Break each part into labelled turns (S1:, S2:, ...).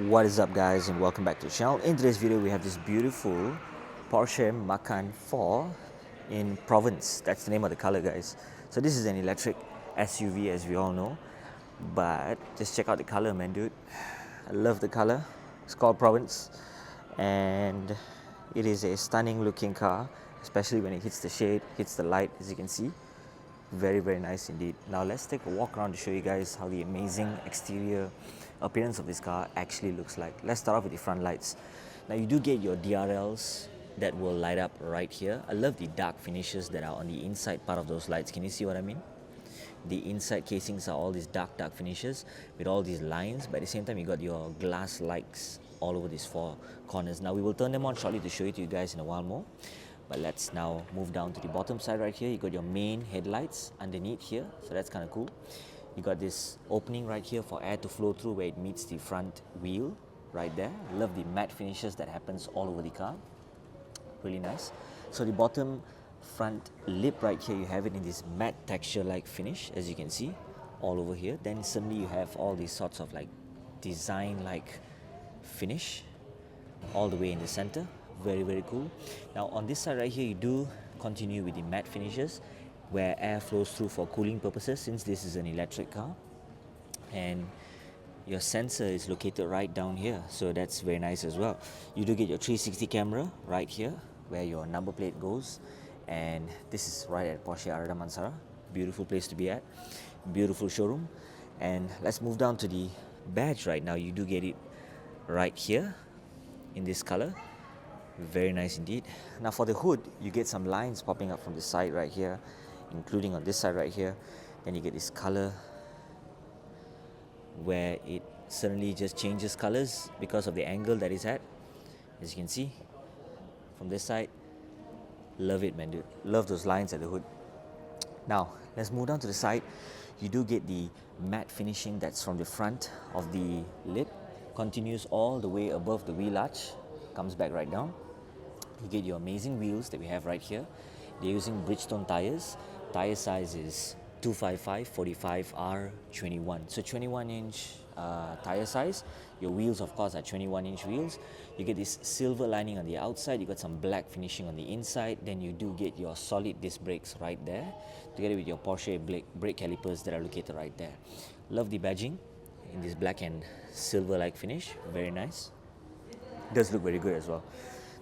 S1: What is up, guys, and welcome back to the channel. In today's video we have this beautiful Porsche Macan 4 in Provence. That's the name of the color, guys. So this is an electric SUV, as we all know, but just check out the color, man, dude. I love the color. It's called Provence, and it is a stunning looking car, especially when it hits the shade, hits the light, as you can see. Very nice indeed. Now let's take a walk around to show you guys how the amazing exterior appearance of this car actually looks like. Let's start off with the front lights. Now you do get your DRLs that will light up right here. I love the dark finishes that are on the inside part of those lights. Can you see what I mean? The inside casings are all these dark finishes with all these lines, but at the same time you got your glass lights all over these four corners. Now we will turn them on shortly to show it to you guys in a while more. But let's now move down to the bottom side right here. You got your main headlights underneath here, so that's kind of cool. You got this opening right here for air to flow through where it meets the front wheel right there. I love the matte finishes that happens all over the car. Really nice. So the bottom front lip right here, you have it in this matte texture like finish, as you can see all over here. Then suddenly you have all these sorts of like design like finish all the way in the center. Very cool. Now on this side right here, you do continue with the matte finishes where air flows through for cooling purposes, since this is an electric car, and your sensor is located right down here, so that's very nice as well. You do get your 360 camera right here where your number plate goes, and this is right at Porsche Arada Mansara. Beautiful place to be at, beautiful showroom. And let's move down to the badge right now. You do get it right here in this color. Very nice indeed. Now for the hood, you get some lines popping up from the side right here, including on this side right here. Then you get this color where it suddenly just changes colors because of the angle that it's at, as you can see from this side. Love it, man, dude. Love those lines at the hood. Now let's move down to the side. You do get the matte finishing that's from the front of the lip, continues all the way above the wheel arch, comes back right down. You get your amazing wheels that we have right here. They're using Bridgestone tires. Tire size is 255/45R21. So 21-inch tire size. Your wheels, of course, are 21-inch wheels. You get this silver lining on the outside. You got some black finishing on the inside. Then you do get your solid disc brakes right there, together with your Porsche brake calipers that are located right there. Love the badging in this black and silver-like finish. Very nice. Does look very good as well.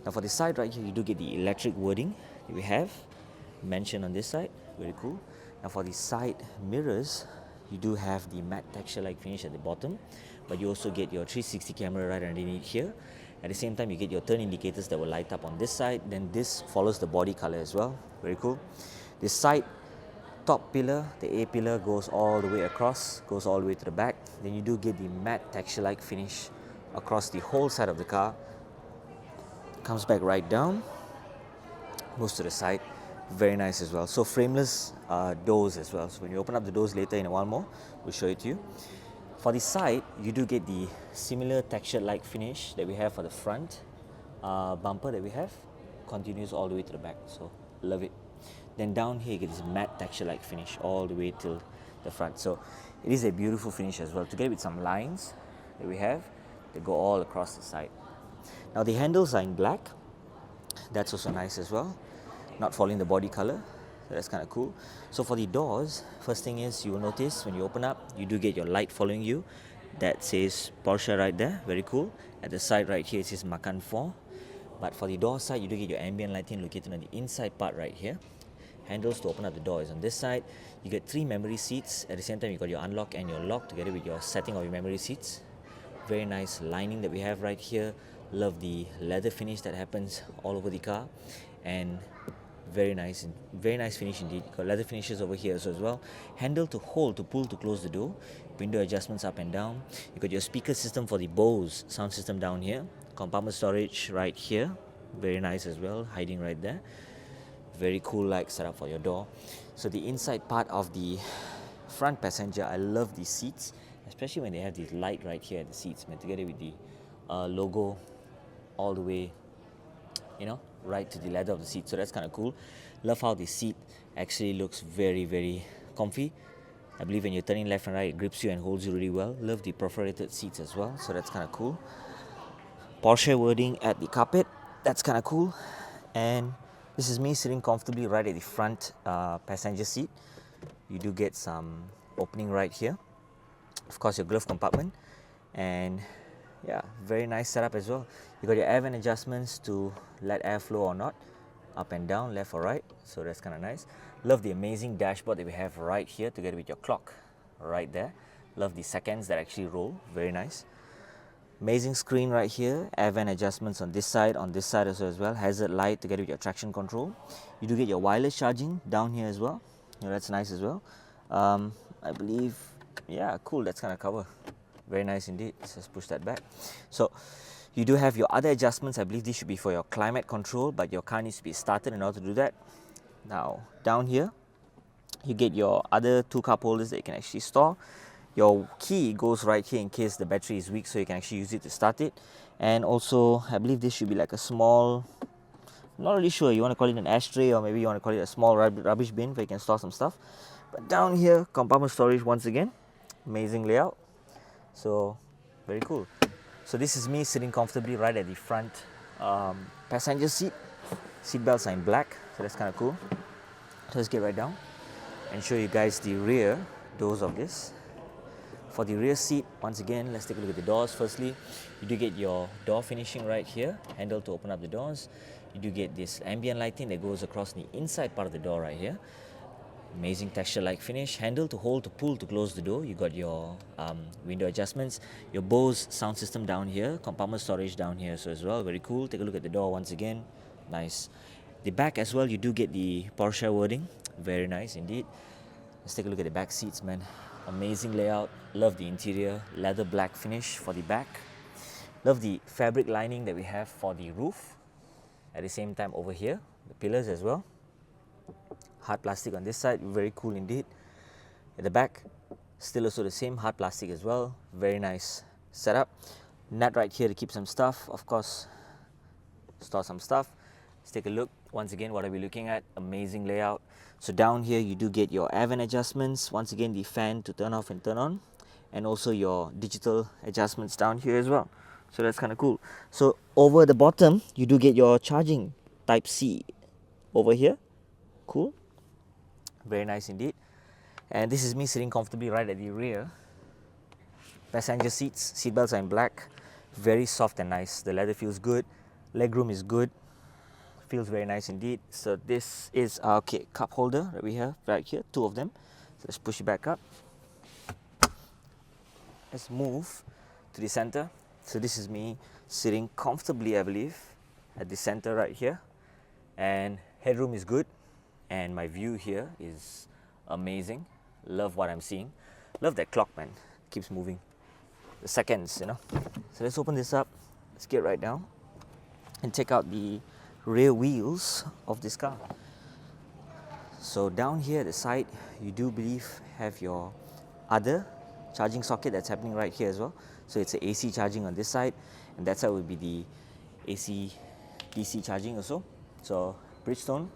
S1: Now for the side right here, you do get the electric wording that we have mentioned on this side. Very cool. Now for the side mirrors, you do have the matte texture like finish at the bottom, but you also get your 360 camera right underneath here. At the same time, you get your turn indicators that will light up on this side. Then this follows the body color as well. Very cool. This side top pillar, the A pillar, goes all the way across, goes all the way to the back. Then you do get the matte texture like finish across the whole side of the car. Comes back right down, moves to the side. Very nice as well. So frameless doors as well. So when you open up the doors later in a while more, we'll show it to you. For the side, you do get the similar texture like finish that we have for the front bumper that we have. Continues all the way to the back, so love it. Then down here you get this matte texture like finish all the way till the front. So it is a beautiful finish as well, together with some lines that we have that go all across the side. Now the handles are in black. That's also nice as well, not following the body color, so that's kind of cool. So for the doors, first thing is you will notice when you open up, you do get your light following you that says Porsche right there. Very cool. At the side right here it says Macan 4. But for the door side, you do get your ambient lighting located on the inside part right here. Handles to open up the door is on this side. You get 3 memory seats. At the same time, you got your unlock and your lock together with your setting of your memory seats. Very nice lining that we have right here. Love the leather finish that happens all over the car, and very nice finish indeed. Got leather finishes over here as well. Handle to hold, to pull, to close the door. Window adjustments up and down. You got your speaker system for the Bose sound system down here. Compartment storage right here. Very nice as well, hiding right there. Very cool like setup for your door. So the inside part of the front passenger, I love the seats, especially when they have this light right here at the seats, man, together with the logo all the way, right to the leather of the seat. So that's kind of cool. Love how the seat actually looks very comfy. I believe when you're turning left and right, it grips you and holds you really well. Love the perforated seats as well, so that's kind of cool. Porsche wording at the carpet, that's kind of cool. And this is me sitting comfortably right at the front passenger seat. You do get some opening right here. Of course, your glove compartment. And yeah, very nice setup as well. You got your air vent adjustments to let air flow or not, up and down, left or right, so that's kind of nice. Love the amazing dashboard that we have right here together with your clock right there. Love the seconds that actually roll, very nice. Amazing screen right here, air vent adjustments on this side also as well, hazard light together with your traction control. You do get your wireless charging down here as well, that's nice as well. I believe, yeah, cool, that's kind of cover. Very nice indeed. Let's just push that back. So you do have your other adjustments. I believe this should be for your climate control, but your car needs to be started in order to do that. Now down here, you get your other 2 cup holders that you can actually store. Your key goes right here in case the battery is weak, so you can actually use it to start it. And also, I believe this should be like a small, I'm not really sure, you want to call it an ashtray or maybe you want to call it a small rubbish bin where you can store some stuff. But down here, compartment storage once again, amazing layout. So very cool. So this is me sitting comfortably right at the front passenger seat. Seat belts are in black, so that's kind of cool. So let's get right down and show you guys the rear doors of this. For the rear seat, once again, let's take a look at the doors. Firstly, you do get your door finishing right here, handle to open up the doors. You do get this ambient lighting that goes across the inside part of the door right here. Amazing texture-like finish. Handle to hold, to pull, to close the door. You got your window adjustments, your Bose sound system down here, compartment storage down here so as well. Very cool. Take a look at the door once again. Nice. The back as well, you do get the Porsche wording. Very nice indeed. Let's take a look at the back seats, man. Amazing layout. Love the interior. Leather black finish for the back. Love the fabric lining that we have for the roof. At the same time over here, the pillars as well. Hard plastic on this side, very cool indeed. At the back, still also the same hard plastic as well. Very nice setup. Nut right here to keep some stuff, of course, store some stuff. Let's take a look. Once again, what are we looking at? Amazing layout. So down here, you do get your air vent adjustments. Once again, the fan to turn off and turn on. And also your digital adjustments down here as well. So that's kind of cool. So over the bottom, you do get your charging Type-C over here. Cool. Very nice indeed. And this is me sitting comfortably right at the rear. Passenger seats, seat belts are in black. Very soft and nice. The leather feels good. Legroom is good. Feels very nice indeed. So this is our cup holder that we have right here, 2 of them. So let's push it back up. Let's move to the center. So this is me sitting comfortably, I believe, at the center right here. And headroom is good. And my view here is amazing. Love what I'm seeing. Love that clock, man. Keeps moving. The seconds, you know. So let's open this up. Let's get right down and check out the rear wheels of this car. So down here at the side, you do believe have your other charging socket that's happening right here as well. So it's a AC charging on this side, and that side would be the AC DC charging also. So Bridgestone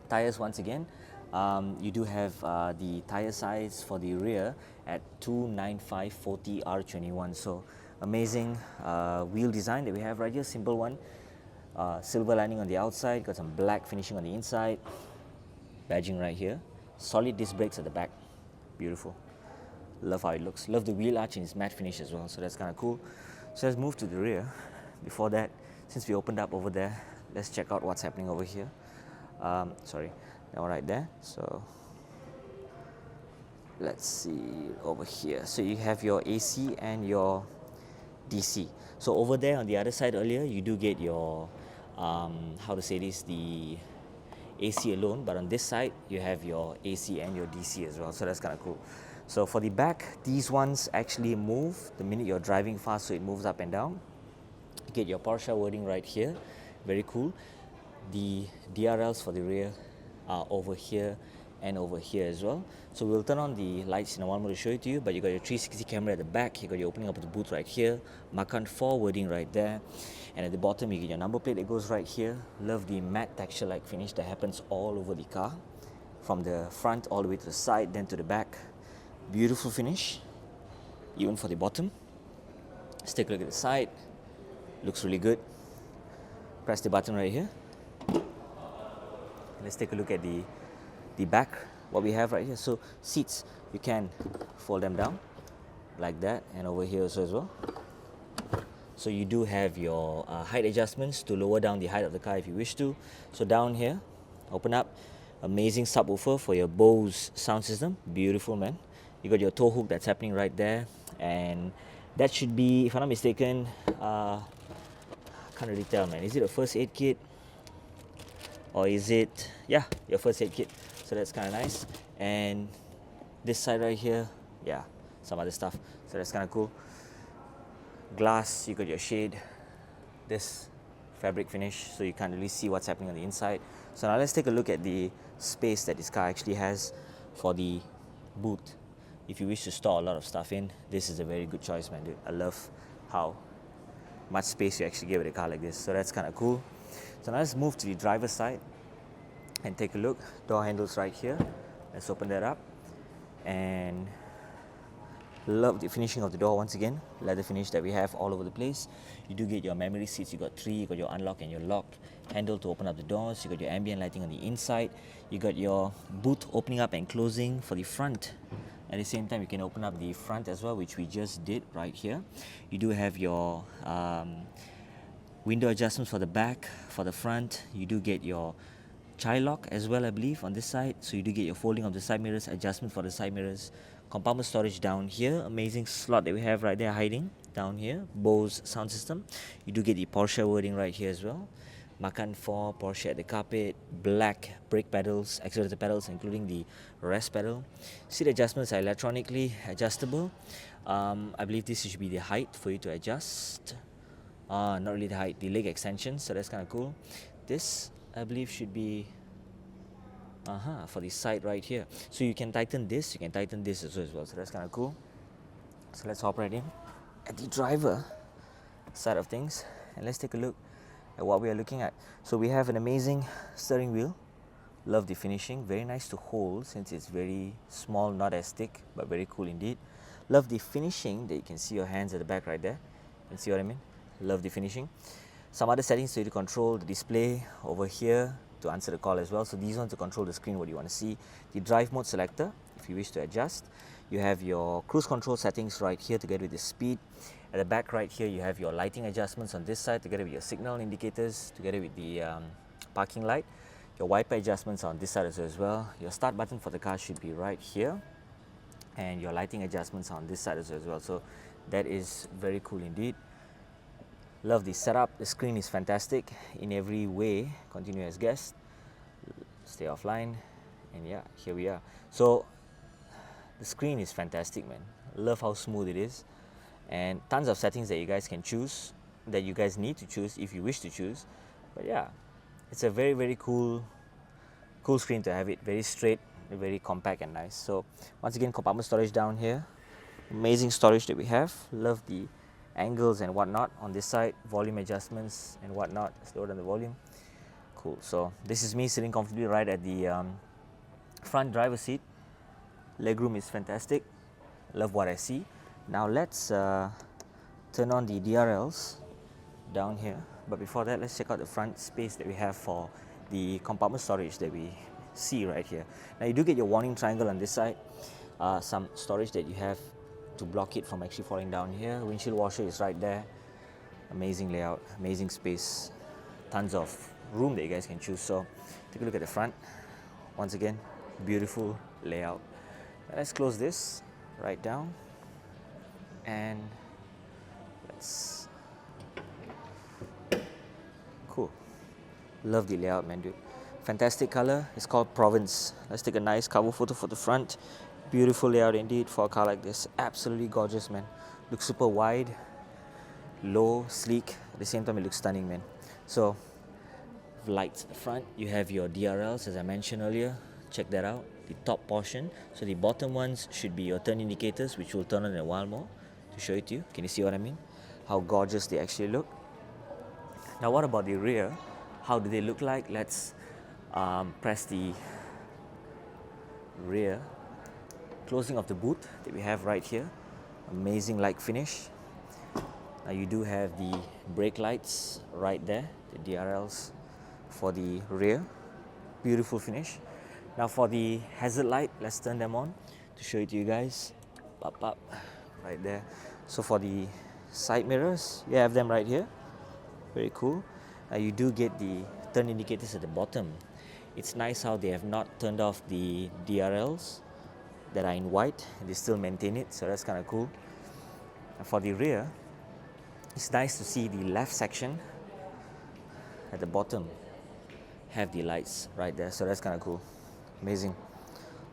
S1: tires once again. You do have the tire size for the rear at 295/40 R21. So amazing wheel design that we have right here, simple one. Silver lining on the outside, got some black finishing on the inside. Badging right here. Solid disc brakes at the back. Beautiful. Love how it looks. Love the wheel arch in its matte finish as well, so that's kind of cool. So let's move to the rear. Before that, since we opened up over there, let's check out what's happening over here. Sorry, that one right there. So let's see over here. So you have your AC and your DC. So over there on the other side earlier, you do get your, how to say this, the AC alone, but on this side, you have your AC and your DC as well, so that's kind of cool. So for the back, these ones actually move the minute you're driving fast, so it moves up and down. You get your Porsche wording right here, very cool. The DRLs for the rear are over here and over here as well. So we'll turn on the lights in a while more to show it to you, but you got your 360 camera at the back, you got your opening up of the boot right here, Macan 4 wording right there, and at the bottom you get your number plate that goes right here. Love the matte texture like finish that happens all over the car, from the front all the way to the side, then to the back. Beautiful finish, even for the bottom. Let's take a look at the side. Looks really good. Press the button right here. Let's take a look at the back, what we have right here. So seats, you can fold them down like that, and over here also as well. So you do have your height adjustments to lower down the height of the car if you wish to. So down here, open up, amazing subwoofer for your Bose sound system. Beautiful, man. You got your tow hook that's happening right there, and that should be, if I'm not mistaken, I can't really tell, man. Is it a first aid kit? Or is it, yeah, your first aid kit. So that's kind of nice. And this side right here, yeah, some other stuff. So that's kind of cool. Glass, you got your shade. This fabric finish, so you can't really see what's happening on the inside. So now let's take a look at the space that this car actually has for the boot. If you wish to store a lot of stuff in, this is a very good choice, man, dude. I love how much space you actually get with a car like this. So that's kind of cool. So now let's move to the driver's side and take a look. Door handles right here. Let's open that up. And love the finishing of the door once again. Leather finish that we have all over the place. You do get your memory seats. You got 3. You got your unlock and your lock handle to open up the doors. You got your ambient lighting on the inside. You got your boot opening up and closing for the front. At the same time, you can open up the front as well, which we just did right here. You do have your window adjustments for the back, for the front. You do get your child lock as well, I believe, on this side. So you do get your folding of the side mirrors, adjustment for the side mirrors, compartment storage down here. Amazing slot that we have right there hiding down here. Bose sound system. You do get the Porsche wording right here as well. Macan 4, Porsche at the carpet, black brake pedals, accelerator pedals, including the rest pedal. Seat adjustments are electronically adjustable. I believe this should be the height for you to adjust. Not really the height, the leg extension, so that's kind of cool. This, I believe, should be for the side right here. So you can tighten this, you can tighten this as well, so that's kind of cool. So let's hop right in at the driver side of things, and let's take a look at what we are looking at. So we have an amazing steering wheel. Love the finishing, very nice to hold since it's very small, not as thick, but very cool indeed. Love the finishing that you can see your hands at the back right there. You can see what I mean? Love the finishing. Some other settings for you to control the display over here to answer the call as well. So these ones to control the screen, what you want to see. The drive mode selector, if you wish to adjust. You have your cruise control settings right here together with the speed. At the back right here, you have your lighting adjustments on this side together with your signal indicators, together with the parking light. Your wiper adjustments on this side as well. Your start button for the car should be right here. And your lighting adjustments on this side as well. So that is very cool indeed. Love the setup. The screen is fantastic in every way. Continue as guest. Stay offline. And yeah, here we are. So the screen is fantastic, man. Love how smooth it is. And tons of settings that you guys can choose, that you guys need to choose if you wish to choose. But yeah, it's a very, very cool screen to have it. Very straight, very compact and nice. So once again, compartment storage down here. Amazing storage that we have. Love the angles and whatnot on this side. Volume adjustments and whatnot. Let's lower down the volume. Cool. So this is me sitting comfortably right at the front driver's seat. Legroom is fantastic. Love what I see. Now let's turn on the DRLs down here. But before that, let's check out the front space that we have for the compartment storage that we see right here. Now you do get your warning triangle on this side. Some storage that you have to block it from actually falling down here. Windshield washer is right there. Amazing layout, amazing space. Tons of room that you guys can choose. So take a look at the front. Once again, beautiful layout. Now let's close this right down. And let's, cool. Love the layout, man, dude. Fantastic color. It's called Provence. Let's take a nice cover photo for the front. Beautiful layout indeed for a car like this. Absolutely gorgeous, man. Looks super wide, low, sleek. At the same time, it looks stunning, man. So lights at the front. You have your DRLs, as I mentioned earlier. Check that out. The top portion. So the bottom ones should be your turn indicators, which will turn on in a while more to show it to you. Can you see what I mean? How gorgeous they actually look. Now what about the rear? How do they look like? Let's press the rear closing of the boot that we have right here. Amazing light finish. Now you do have the brake lights right there, the DRLs for the rear. Beautiful finish. Now for the hazard light, let's turn them on to show it to you guys. Pop, pop, right there. So for the side mirrors, you have them right here. Very cool. You do get the turn indicators at the bottom. It's nice how they have not turned off the DRLs that are in white. They still maintain it, so that's kind of cool. And for the rear, it's nice to see the left section at the bottom have the lights right there, so that's kind of cool. Amazing.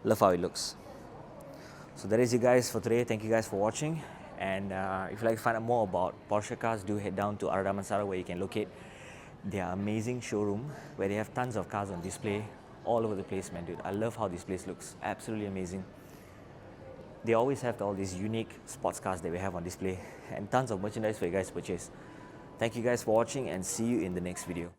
S1: Love how it looks. So that is it guys for today. Thank you guys for watching. And if you'd like to find out more about Porsche cars, do head down to Arada Damansara, where you can locate their amazing showroom where they have tons of cars on display all over the place, man, dude. I love how this place looks. Absolutely amazing. They always have all these unique sports cars that we have on display and tons of merchandise for you guys to purchase. Thank you guys for watching and see you in the next video.